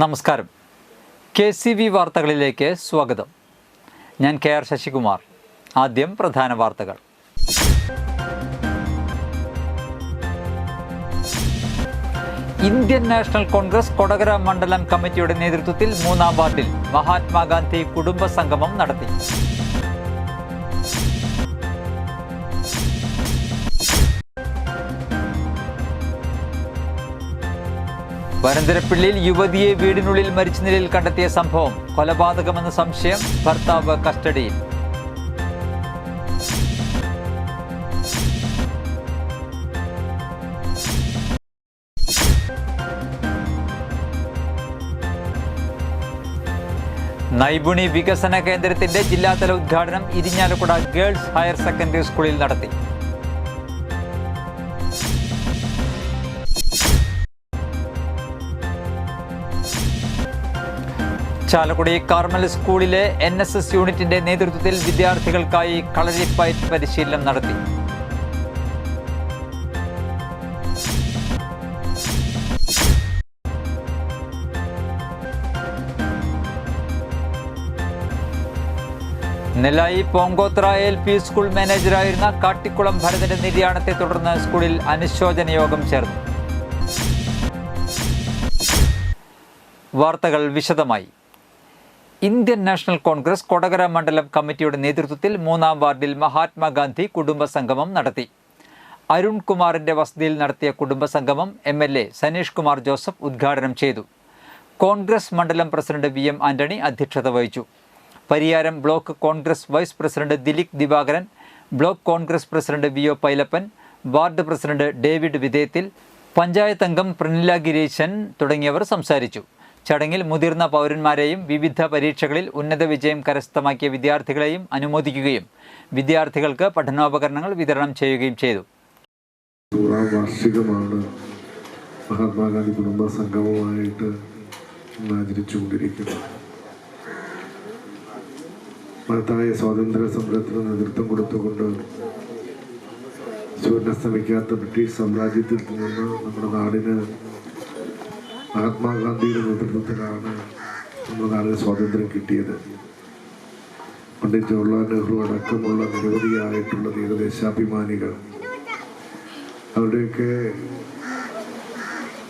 നമസ്കാരം. KCV വാർത്തകളിലേക്ക് സ്വാഗതം. ഞാൻ KR ശശികുമാർ. ആദ്യം പ്രധാന വാർത്തകൾ. ഇന്ത്യൻ നാഷണൽ കോൺഗ്രസ് കൊടകര മണ്ഡലം കമ്മിറ്റിയുടെ നേതൃത്വത്തിൽ 3-ാം വാർഡിൽ മഹാത്മാഗാന്ധി കുടുംബ സംഗമം നടത്തി. വരന്തരപ്പിള്ളിയിൽ യുവതിയെ വീടിനുള്ളിൽ മരിച്ച നിലയിൽ കണ്ടെത്തിയ സംഭവം കൊലപാതകമെന്ന സംശയം. ഭർത്താവ് കസ്റ്റഡിയിൽ. നൈപുണി വികസന കേന്ദ്രത്തിന്റെ ജില്ലാതല ഉദ്ഘാടനം ഇരിഞ്ഞാലക്കുട ഗേൾസ് ഹയർ സെക്കൻഡറി സ്കൂളിൽ നടത്തി. ചാലക്കുടി കാർമൽ സ്കൂളിലെ NSS യൂണിറ്റിന്റെ നേതൃത്വത്തിൽ വിദ്യാർത്ഥികൾക്കായി കളരിപ്പയറ്റ് പരിശീലനം നടത്തി. നെല്ലായി പോങ്കോത്ര LP സ്കൂൾ മാനേജറായിരുന്ന കാട്ടിക്കുളം ഭരതന്റെ നിര്യാണത്തെ തുടർന്ന് സ്കൂളിൽ അനുശോചന യോഗം ചേർന്നു. വാർത്തകൾ വിശദമായി. ഇന്ത്യൻ നാഷണൽ കോൺഗ്രസ് കൊടകര മണ്ഡലം കമ്മിറ്റിയുടെ നേതൃത്വത്തിൽ 3-ാം വാർഡിൽ മഹാത്മാഗാന്ധി കുടുംബ സംഗമം നടത്തി. അരുൺ കുമാറിന്റെ വസതിയിൽ നടത്തിയ കുടുംബ സംഗമം MLA സനീഷ് കുമാർ ജോസഫ് ഉദ്ഘാടനം ചെയ്തു. കോൺഗ്രസ് മണ്ഡലം പ്രസിഡന്റ് VM ആന്റണി അധ്യക്ഷത വഹിച്ചു. Pariyaram block Congress vice president ദിലീക് Divakaran, block Congress president VO Pailappan, ward president David വിധേയത്തിൽ, പഞ്ചായത്ത് അംഗം പ്രനില ഗിരീശൻ തുടങ്ങിയവർ സംസാരിച്ചു. ചടങ്ങിൽ മുതിർന്ന പൗരന്മാരെയും വിവിധ പരീക്ഷകളിൽ ഉന്നത വിജയം കരസ്ഥമാക്കിയ വിദ്യാർത്ഥികളെയും അനുമോദിക്കുകയും വിദ്യാർത്ഥികൾക്ക് പഠനോപകരണങ്ങൾ വിതരണം ചെയ്യുകയും ചെയ്തു. വാർഷികമാണ് മഹാത്മാഗാന്ധി കുടുംബ സംഗമമായിട്ട് ആചരിച്ചുകൊണ്ടിരിക്കുന്നത്. മഹത്തായ സ്വാതന്ത്ര്യ സമരത്തിന് നേതൃത്വം കൊടുത്തുകൊണ്ട് സൂര്യനസ്തമിക്കാത്ത ബ്രിട്ടീഷ് സാമ്രാജ്യത്തിൽ നിന്ന് നമ്മുടെ നാടിന് മഹാത്മാഗാന്ധിയുടെ നേതൃത്വത്തിലാണ് നമ്മുടെ നാടിന് സ്വാതന്ത്ര്യം കിട്ടിയത്. പണ്ഡിറ്റ് ജവഹർലാൽ നെഹ്റു അടക്കമുള്ള നിരവധിയായിട്ടുള്ള ദേശാഭിമാനികൾ അവരുടെയൊക്കെ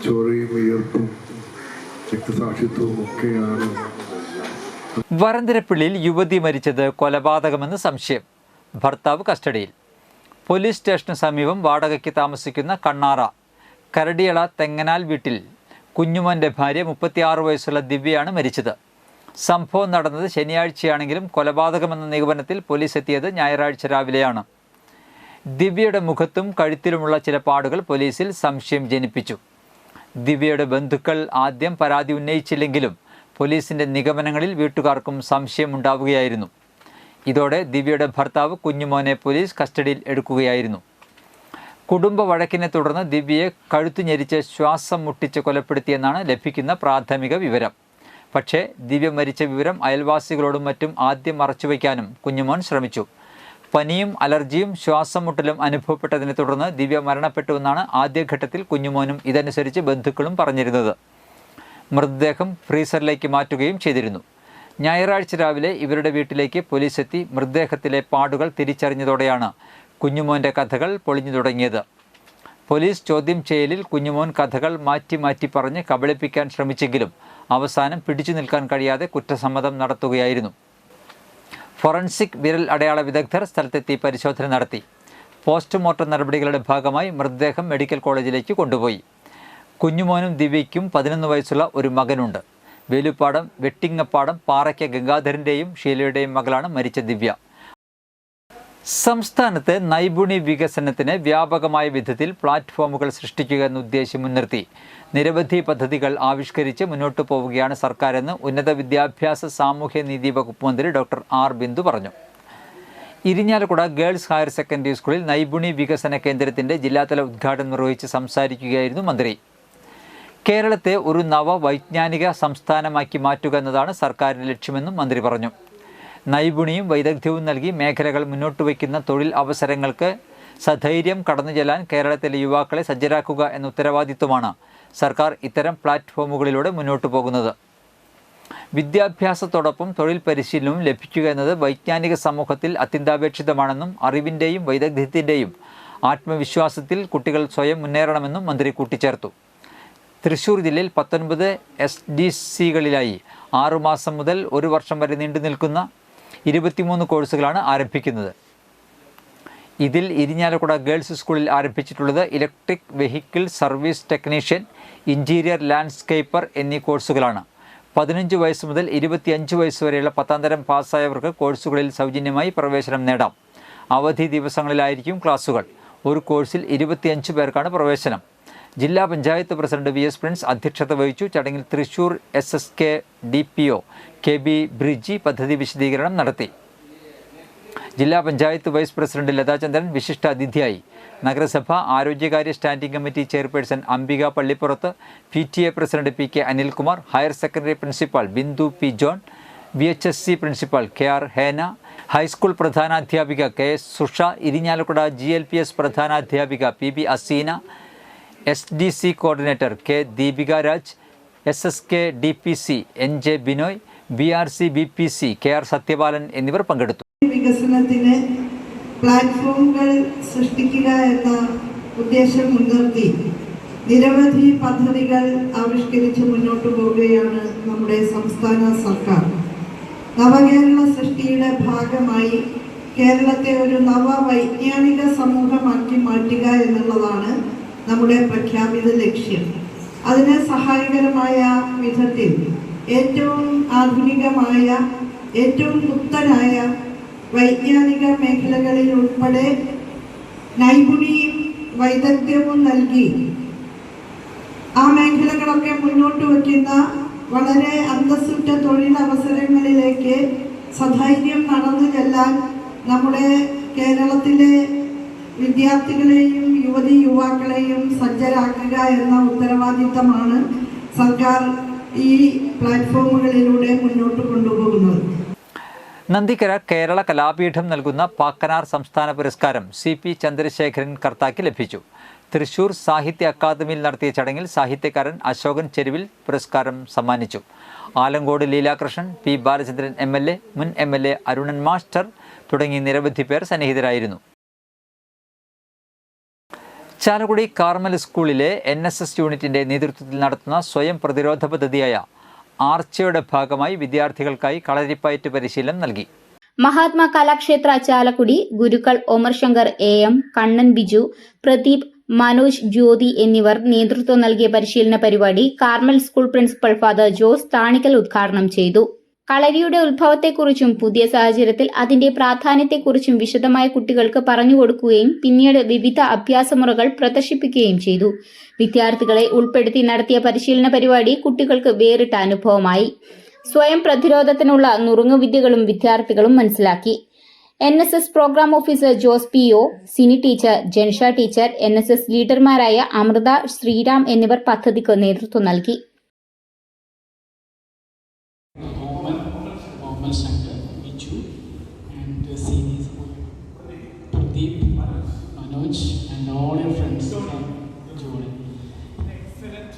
ചോരയും വിയർപ്പും രക്തസാക്ഷിത്വവും ഒക്കെയാണ്. വരന്തരപ്പിള്ളിയിൽ യുവതി മരിച്ചത് കൊലപാതകമെന്ന് സംശയം. ഭർത്താവ് കസ്റ്റഡിയിൽ. പോലീസ് സ്റ്റേഷന് സമീപം വാടകയ്ക്ക് താമസിക്കുന്ന കണ്ണാറ കരടിയള തെങ്ങനാൽ വീട്ടിൽ കുഞ്ഞുമോൻ്റെ ഭാര്യ 36 വയസ്സുള്ള ദിവ്യയാണ് മരിച്ചത്. സംഭവം നടന്നത് ശനിയാഴ്ചയാണെങ്കിലും കൊലപാതകമെന്ന നിഗമനത്തിൽ പോലീസ് എത്തിയത് ഞായറാഴ്ച രാവിലെയാണ്. ദിവ്യയുടെ മുഖത്തും കഴുത്തിലുമുള്ള ചില പാടുകൾ പോലീസിൽ സംശയം ജനിപ്പിച്ചു. ദിവ്യയുടെ ബന്ധുക്കൾ ആദ്യം പരാതി ഉന്നയിച്ചില്ലെങ്കിലും പോലീസിൻ്റെ നിഗമനങ്ങളിൽ വീട്ടുകാർക്കും സംശയമുണ്ടാവുകയായിരുന്നു. ഇതോടെ ദിവ്യയുടെ ഭർത്താവ് കുഞ്ഞുമോനെ പോലീസ് കസ്റ്റഡിയിൽ എടുക്കുകയായിരുന്നു. കുടുംബ വഴക്കിനെ തുടർന്ന് ദിവ്യയെ കഴുത്തു ഞെരിച്ച് ശ്വാസം മുട്ടിച്ച് കൊലപ്പെടുത്തിയെന്നാണ് ലഭിക്കുന്ന പ്രാഥമിക വിവരം. പക്ഷേ ദിവ്യ മരിച്ച വിവരം അയൽവാസികളോടും മറ്റും ആദ്യം മറച്ചുവെക്കാനും കുഞ്ഞുമോൻ ശ്രമിച്ചു. പനിയും അലർജിയും ശ്വാസം മുട്ടലും അനുഭവപ്പെട്ടതിനെ തുടർന്ന് ദിവ്യ മരണപ്പെട്ടുവെന്നാണ് ആദ്യഘട്ടത്തിൽ കുഞ്ഞുമോനും ഇതനുസരിച്ച് ബന്ധുക്കളും പറഞ്ഞിരുന്നത്. മൃതദേഹം ഫ്രീസറിലേക്ക് മാറ്റുകയും ചെയ്തിരുന്നു. ഞായറാഴ്ച രാവിലെ ഇവരുടെ വീട്ടിലേക്ക് പോലീസ് എത്തി മൃതദേഹത്തിലെ പാടുകൾ തിരിച്ചറിഞ്ഞതോടെയാണ് കുഞ്ഞുമോൻ്റെ കഥകൾ പൊളിഞ്ഞു തുടങ്ങിയത്. പോലീസ് ചോദ്യം ചെയ്യലിൽ കുഞ്ഞുമോൻ കഥകൾ മാറ്റി പറഞ്ഞ് കബളിപ്പിക്കാൻ ശ്രമിച്ചെങ്കിലും അവസാനം പിടിച്ചു നിൽക്കാൻ കഴിയാതെ കുറ്റസമ്മതം നടത്തുകയായിരുന്നു. ഫോറൻസിക് വിരൽ അടയാള വിദഗ്ധർ സ്ഥലത്തെത്തി പരിശോധന നടത്തി. പോസ്റ്റ്മോർട്ടം നടപടികളുടെ ഭാഗമായി മൃതദേഹം മെഡിക്കൽ കോളേജിലേക്ക് കൊണ്ടുപോയി. കുഞ്ഞുമോനും ദിവ്യയ്ക്കും 11 വയസ്സുള്ള ഒരു മകനുണ്ട്. വേലുപ്പാടം വെട്ടിങ്ങപ്പാടം പാറയ്ക്ക ഗംഗാധരൻ്റെയും ഷീലയുടെയും മകളാണ് മരിച്ച ദിവ്യ. സംസ്ഥാനത്ത് നൈപുണി വികസനത്തിന് വ്യാപകമായ വിധത്തിൽ പ്ലാറ്റ്ഫോമുകൾ സൃഷ്ടിക്കുക എന്ന ഉദ്ദേശം മുൻനിർത്തി നിരവധി പദ്ധതികൾ ആവിഷ്കരിച്ച് മുന്നോട്ടു പോവുകയാണ് സർക്കാരെന്ന് ഉന്നത വിദ്യാഭ്യാസ സാമൂഹ്യനീതി വകുപ്പ് മന്ത്രി ഡോക്ടർ R ബിന്ദു പറഞ്ഞു. ഇരിഞ്ഞാലക്കുട ഗേൾസ് ഹയർ സെക്കൻഡറി സ്കൂളിൽ നൈപുണി വികസന കേന്ദ്രത്തിൻ്റെ ജില്ലാതല ഉദ്ഘാടനം നിർവഹിച്ച് സംസാരിക്കുകയായിരുന്നു മന്ത്രി. കേരളത്തെ ഒരു നവവൈജ്ഞാനിക സംസ്ഥാനമാക്കി മാറ്റുക എന്നതാണ് സർക്കാരിൻ്റെ ലക്ഷ്യമെന്നും മന്ത്രി പറഞ്ഞു. നൈപുണിയും വൈദഗ്ധ്യവും നൽകി മേഖലകൾ മുന്നോട്ട് വയ്ക്കുന്ന തൊഴിൽ അവസരങ്ങൾക്ക് സധൈര്യം കടന്നു ചെല്ലാൻ കേരളത്തിലെ യുവാക്കളെ സജ്ജരാക്കുക എന്ന ഉത്തരവാദിത്വമാണ് സർക്കാർ ഇത്തരം പ്ലാറ്റ്ഫോമുകളിലൂടെ മുന്നോട്ടു പോകുന്നത്. വിദ്യാഭ്യാസത്തോടൊപ്പം തൊഴിൽ പരിശീലനവും ലഭിക്കുക എന്നത് വൈജ്ഞാനിക സമൂഹത്തിൽ അത്യന്താപേക്ഷിതമാണെന്നും അറിവിൻ്റെയും വൈദഗ്ധ്യത്തിൻ്റെയും ആത്മവിശ്വാസത്തിൽ കുട്ടികൾ സ്വയം മുന്നേറണമെന്നും മന്ത്രി കൂട്ടിച്ചേർത്തു. തൃശ്ശൂർ ജില്ലയിൽ 19 SDCകളിലായി 6 മാസം മുതൽ 1 വർഷം വരെ നീണ്ടു നിൽക്കുന്ന 23 കോഴ്സുകളാണ് ആരംഭിക്കുന്നത്. ഇതിൽ ഇരിഞ്ഞാലക്കുട ഗേൾസ് സ്കൂളിൽ ആരംഭിച്ചിട്ടുള്ളത് electric vehicle service technician, interior landscaper എന്നീ കോഴ്സുകളാണ്. 15 വയസ്സ് മുതൽ 25 വയസ്സ് വരെയുള്ള 10ാം തരം പാസ്സായവർക്ക് കോഴ്സുകളിൽ സൗജന്യമായി പ്രവേശനം നേടാം. അവധി ദിവസങ്ങളിലായിരിക്കും ക്ലാസുകൾ. ഒരു കോഴ്സിൽ 25 പേർക്കാണ് പ്രവേശനം. ജില്ലാ പഞ്ചായത്ത് പ്രസിഡന്റ് VS പ്രിൻസ് അധ്യക്ഷത വഹിച്ചു. ചടങ്ങിൽ Thrissur SSK DPO KB Briji പദ്ധതി വിശദീകരണം നടത്തി. ജില്ലാ പഞ്ചായത്ത് വൈസ് പ്രസിഡന്റ് ലതാചന്ദ്രൻ വിശിഷ്ട അതിഥിയായി. നഗരസഭ ആരോഗ്യകാര്യ standing committee chairperson Ambika Pallippurath, PTA president PK Anilkumar, higher secondary principal Bindu P John, VHSC principal KR Hena, high school പ്രധാനാധ്യാപിക KS സുഷ, ഇരിഞ്ഞാലക്കുട GLPS പ്രധാനാധ്യാപിക PB Aseena, SDC coordinator K Deepika Raj, SSK DPC NJ Binoy, BRC BPC KR Sathyapalan എന്നിവർ പങ്കെടുത്തു. വികസനത്തിന് പ്ലാറ്റ്ഫോമുകൾ സൃഷ്ടിക്കുക എന്ന ഉദ്ദേശം മുൻനിർത്തി നിരവധി പദ്ധതികൾ ആവിഷ്കരിച്ച് മുന്നോട്ട് പോവുകയാണ് നമ്മുടെ സംസ്ഥാന സർക്കാർ. നവകേരള സൃഷ്ടിയുടെ ഭാഗമായി കേരളത്തെ ഒരു നവവൈജ്ഞാനിക സമൂഹമാക്കി മാറ്റുക എന്നുള്ളതാണ് നമ്മുടെ പ്രഖ്യാപിത ലക്ഷ്യം. അതിന് സഹായകരമായ വിധത്തിൽ ഏറ്റവും ആധുനികമായ, ഏറ്റവും പുത്തനായ വൈജ്ഞാനിക മേഖലകളിൽ ഉൾപ്പെടെ നൈപുണ്യവും വൈദഗ്ധ്യവും നൽകി ആ മേഖലകളൊക്കെ മുന്നോട്ട് വയ്ക്കുന്ന വളരെ അന്തസ്സുറ്റ തൊഴിലവസരങ്ങളിലേക്ക് സധൈര്യം നടന്നു ചെല്ലാൻ നമ്മുടെ കേരളത്തിലെ വിദ്യാർത്ഥികളെയും യുവതിയുവാക്കളെയും സജ്ജരാക്കുക എന്ന ഉത്തരവാദിത്തമാണ് സർക്കാർ ഈ പ്ലാറ്റ്ഫോമുകളിലൂടെ മുന്നോട്ട് കൊണ്ടുപോകുന്നത്. നന്ദിക്കര കേരള കലാപീഠം നൽകുന്ന പാക്കനാർ സംസ്ഥാന പുരസ്കാരം CP ചന്ദ്രശേഖരൻ കർത്താക്ക് ലഭിച്ചു. തൃശൂർ സാഹിത്യ അക്കാദമിയിൽ നടത്തിയ ചടങ്ങിൽ സാഹിത്യകാരൻ അശോകൻ ചെരുവിൽ പുരസ്കാരം സമ്മാനിച്ചു. ആലങ്കോട് ലീലാകൃഷ്ണൻ, P ബാലചന്ദ്രൻ MLA, മുൻ MLA അരുണൻ മാസ്റ്റർ തുടങ്ങി നിരവധി പേർ സന്നിഹിതരായിരുന്നു. ചാലക്കുടി കാർമൽ സ്കൂളിലെ NSS യൂണിറ്റിൻ്റെ നേതൃത്വത്തിൽ നടത്തുന്ന സ്വയം പ്രതിരോധ പദ്ധതിയായ ആർച്ചയുടെ ഭാഗമായി വിദ്യാർത്ഥികൾക്കായി കളരിപ്പയറ്റ് പരിശീലനം നൽകി. മഹാത്മാ കലാക്ഷേത്ര ചാലക്കുടി ഗുരുക്കൾ ഒമർ ശങ്കർ AM, കണ്ണൻ ബിജു, പ്രദീപ്, മനോജ്, ജ്യോതി എന്നിവർ നേതൃത്വം നൽകിയ പരിശീലന പരിപാടി Carmel school principal father Jose Thanikkal ഉദ്ഘാടനം ചെയ്തു. കളരിയുടെ ഉത്ഭവത്തെക്കുറിച്ചും പുതിയ സാഹചര്യത്തിൽ അതിന്റെ പ്രാധാന്യത്തെക്കുറിച്ചും വിശദമായി കുട്ടികൾക്ക് പറഞ്ഞുകൊടുക്കുകയും പിന്നീട് വിവിധ അഭ്യാസമുറകൾ പ്രദർശിപ്പിക്കുകയും ചെയ്തു. വിദ്യാർത്ഥികളെ ഉൾപ്പെടുത്തി നടത്തിയ പരിശീലന പരിപാടി കുട്ടികൾക്ക് വേറിട്ട അനുഭവമായി. സ്വയം പ്രതിരോധത്തിനുള്ള നുറുങ്ങുവിദ്യകളും വിദ്യാർത്ഥികളും മനസ്സിലാക്കി. NSS program officer Jose PO, Sini teacher, Jansha teacher, NSS ലീഡർമാരായ അമൃത, ശ്രീരാം എന്നിവർ പദ്ധതിക്ക് നേതൃത്വം നൽകി. Shankar, Viju, and seniors Pradeep, Manoj, and all your friends from Jordan. Excellent.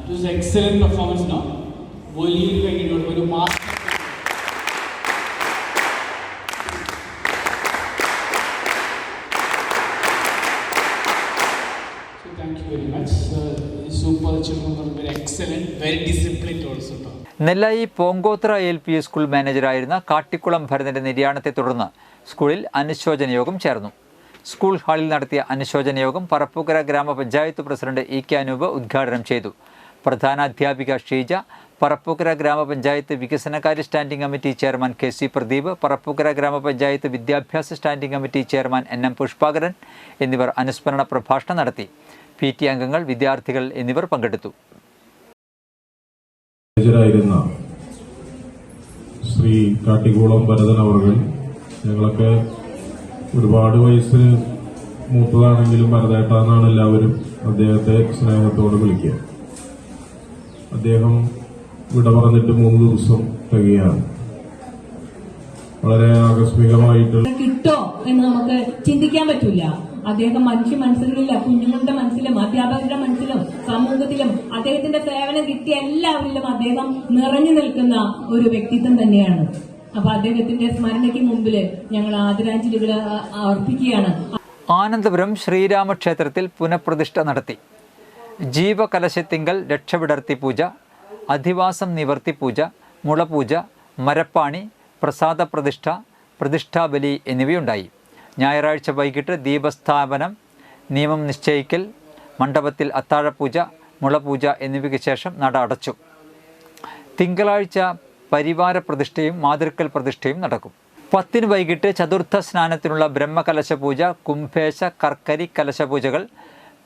It was excellent performance now. Very master. So thank you very much. Super children were very excellent, very disciplined also. Nellayi Ponkothra LP school മാനേജറായിരുന്ന Kattikulam ഭരതന്റെ നിര്യാണത്തെ തുടർന്ന് സ്കൂളിൽ അനുശോചന യോഗം ചേർന്നു. School ഹാളിൽ നടത്തിയ അനുശോചന യോഗം പറപ്പൂക്കര ഗ്രാമപഞ്ചായത്ത് പ്രസിഡന്റ് EK അനൂപ് ഉദ്ഘാടനം ചെയ്തു. പ്രധാനാധ്യാപിക ഷീജ, പറപ്പൂക്കര ഗ്രാമപഞ്ചായത്ത് വികസനകാര്യ standing committee chairman KC Pradeep, Parappukkara gramapanchayat വിദ്യാഭ്യാസ standing committee chairman NM Pushpakaran എന്നിവർ അനുസ്മരണ പ്രഭാഷണം നടത്തി. PT അംഗങ്ങൾ, വിദ്യാർത്ഥികൾ എന്നിവർ പങ്കെടുത്തു. ശ്രീ കാട്ടിക്കുളം ഭരതൻ അവർകൾ, ഞങ്ങളൊക്കെ ഒരുപാട് വയസ്സ് മൂത്തതാണെങ്കിലും ഭരതേട്ടാന്നാണ് എല്ലാവരും അദ്ദേഹത്തെ സ്നേഹത്തോട് വിളിക്കുക. അദ്ദേഹം വിട പറഞ്ഞിട്ട് 3 ദിവസം തികയാണ്. വളരെ ആകസ്മികമായിട്ട് കിട്ടോ എന്ന് നമുക്ക് ചിന്തിക്കാൻ പറ്റില്ല. അദ്ദേഹം മനസ്സിലില്ല, കുഞ്ഞുങ്ങളുടെ മനസ്സിലും അധ്യാപകരുടെ മനസ്സിലും സമൂഹത്തിലും അദ്ദേഹത്തിന്റെ സേവനം കിട്ടിയ എല്ലാവരിലും അദ്ദേഹം നിറഞ്ഞു നിൽക്കുന്ന ഒരു വ്യക്തിത്വം തന്നെയാണ്. അപ്പൊ അദ്ദേഹത്തിന്റെ സ്മരണയ്ക്ക് മുമ്പില് ഞങ്ങൾ ആദരാഞ്ജലികൾ അർപ്പിക്കുകയാണ്. ആനന്ദപുരം ശ്രീരാമക്ഷേത്രത്തിൽ പുനഃപ്രതിഷ്ഠ നടത്തി. ജീവകലശത്തിങ്കൽ രക്ഷവിടർത്തി പൂജ, അധിവാസം നിവർത്തി പൂജ, മുളപൂജ, മരപ്പാണി, പ്രസാദ പ്രതിഷ്ഠ, പ്രതിഷ്ഠാബലി എന്നിവയുണ്ടായി. ഞായറാഴ്ച വൈകിട്ട് ദീപസ്ഥാപനം, നിയമം നിശ്ചയിക്കൽ, മണ്ഡപത്തിൽ അത്താഴപൂജ, മുളപൂജ എന്നിവയ്ക്ക് ശേഷം നട അടച്ചു. തിങ്കളാഴ്ച പരിവാര പ്രതിഷ്ഠയും മാതൃക്കൽ പ്രതിഷ്ഠയും നടക്കും. 10 വൈകിട്ട് ചതുർത്ഥ സ്നാനത്തിനുള്ള ബ്രഹ്മകലശപൂജ, കുംഭേശ കർക്കരി കലശപൂജകൾ,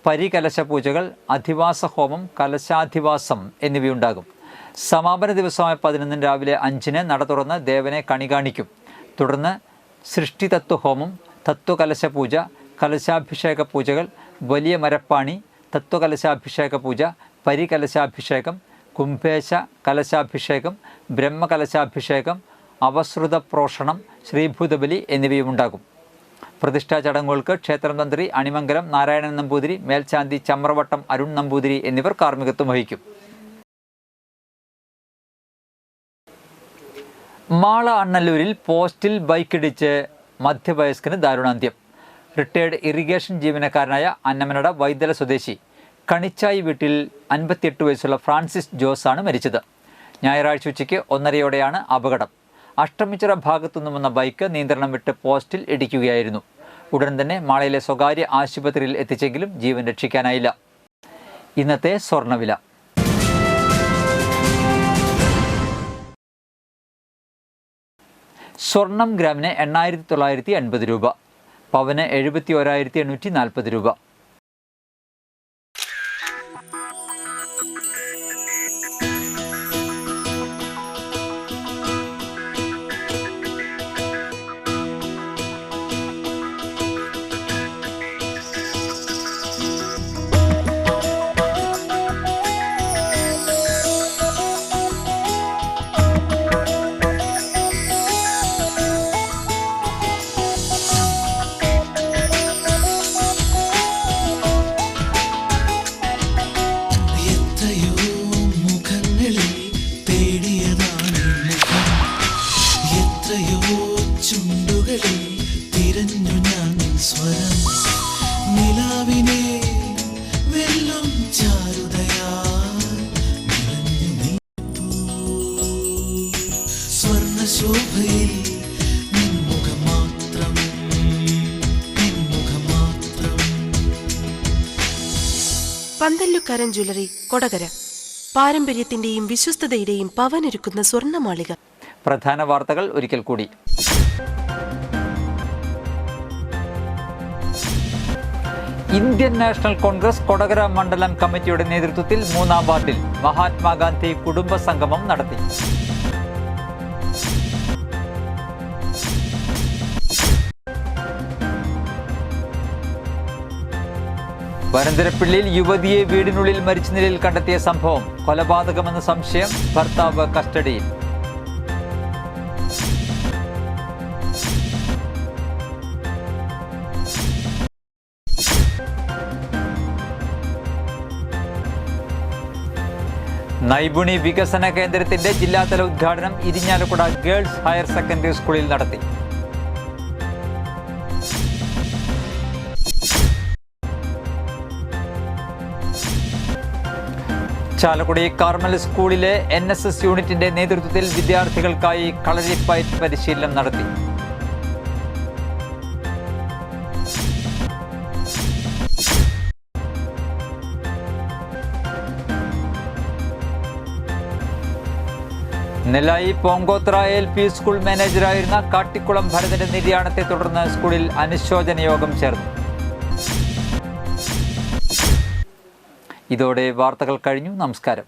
പരികലശപൂജകൾ, അധിവാസ ഹോമം, കലശാധിവാസം എന്നിവയുണ്ടാകും. സമാപന ദിവസമായ 11 രാവിലെ 5 നട തുറന്ന് ദേവനെ കണി കാണിക്കും. തുടർന്ന് സൃഷ്ടിതത്വഹോമം, തത്വകലശപൂജ, കലശാഭിഷേക പൂജകൾ, വലിയ മരപ്പാണി, തത്വകലശാഭിഷേക പൂജ, പരികലശാഭിഷേകം, കുംഭേശ കലശാഭിഷേകം, ബ്രഹ്മകലശാഭിഷേകം, അവസൃത പ്രോഷണം, ശ്രീഭൂതബലി എന്നിവയുമുണ്ടാകും. പ്രതിഷ്ഠാ ചടങ്ങുകൾക്ക് ക്ഷേത്രം തന്ത്രി അണിമംഗലം നാരായണൻ നമ്പൂതിരി, മേൽശാന്തി ചമ്രവട്ടം അരുൺ നമ്പൂതിരി എന്നിവർ കാർമ്മികത്വം വഹിക്കും. മാള അണ്ണല്ലൂരിൽ പോസ്റ്റിൽ ബൈക്കിടിച്ച് മധ്യവയസ്കന് ദാരുണാന്ത്യം. റിട്ടയർഡ് ഇറിഗേഷൻ ജീവനക്കാരനായ അന്നമനട വൈദ്യല സ്വദേശി കണിച്ചായി വീട്ടിൽ 58 വയസ്സുള്ള ഫ്രാൻസിസ് ജോസാണ് മരിച്ചത്. ഞായറാഴ്ച ഉച്ചയ്ക്ക് 1:30 അപകടം. അഷ്ടമിച്ചിറ ഭാഗത്തുനിന്ന് വന്ന ബൈക്ക് നിയന്ത്രണം വിട്ട് പോസ്റ്റിൽ ഇടിക്കുകയായിരുന്നു. ഉടൻ തന്നെ മാളയിലെ സ്വകാര്യ ആശുപത്രിയിൽ എത്തിച്ചെങ്കിലും ജീവൻ രക്ഷിക്കാനായില്ല. ഇന്നത്തെ സ്വർണ്ണവില. സ്വർണം ഗ്രാമിന് 8,980 രൂപ, പവന് 71,840 രൂപ. പന്തല്ലുക്കാരൻ ജ്വല്ലറി, കൊടകര. പാരമ്പര്യത്തിന്റെയും വിശ്വസ്തതയുടെയും പവനൊരുക്കുന്ന സ്വർണ്ണമാളിക. പ്രധാന വാർത്തകൾ ഒരിക്കൽ കൂടി. ഇന്ത്യൻ നാഷണൽ കോൺഗ്രസ് കൊടകര മണ്ഡലം കമ്മിറ്റിയുടെ നേതൃത്വത്തിൽ 3-ാം വാർഡിൽ മഹാത്മാഗാന്ധി കുടുംബ സംഗമം നടത്തി. വരന്തരപ്പിള്ളിയിൽ യുവതിയെ വീടിനുള്ളിൽ മരിച്ച നിലയിൽ കണ്ടെത്തിയ സംഭവം. കൊലപാതകമെന്ന സംശയം, ഭർത്താവ് കസ്റ്റഡിയിൽ. നൈപുണി വികസന കേന്ദ്രത്തിന്റെ ജില്ലാതല ഉദ്ഘാടനം ഇരിഞ്ഞാലക്കുട ഗേൾസ് ഹയർ സെക്കൻഡറി സ്കൂളിൽ നടത്തി. ചാലക്കുടി കാർമൽ സ്കൂളിലെ NSS യൂണിറ്റിന്റെ നേതൃത്വത്തിൽ വിദ്യാർത്ഥികൾക്കായി കളരിപ്പയറ്റ് പരിശീലനം നടത്തി. നെല്ലായി പോങ്കോത്ര LP സ്കൂൾ മാനേജറായിരുന്ന കാട്ടിക്കുളം ഭരതന്റെ നിര്യാണത്തെ തുടർന്ന് സ്കൂളിൽ അനുശോചന യോഗം ചേർന്നു. ഇതോടെ വാർത്തകൾ കഴിഞ്ഞു. നമസ്കാരം.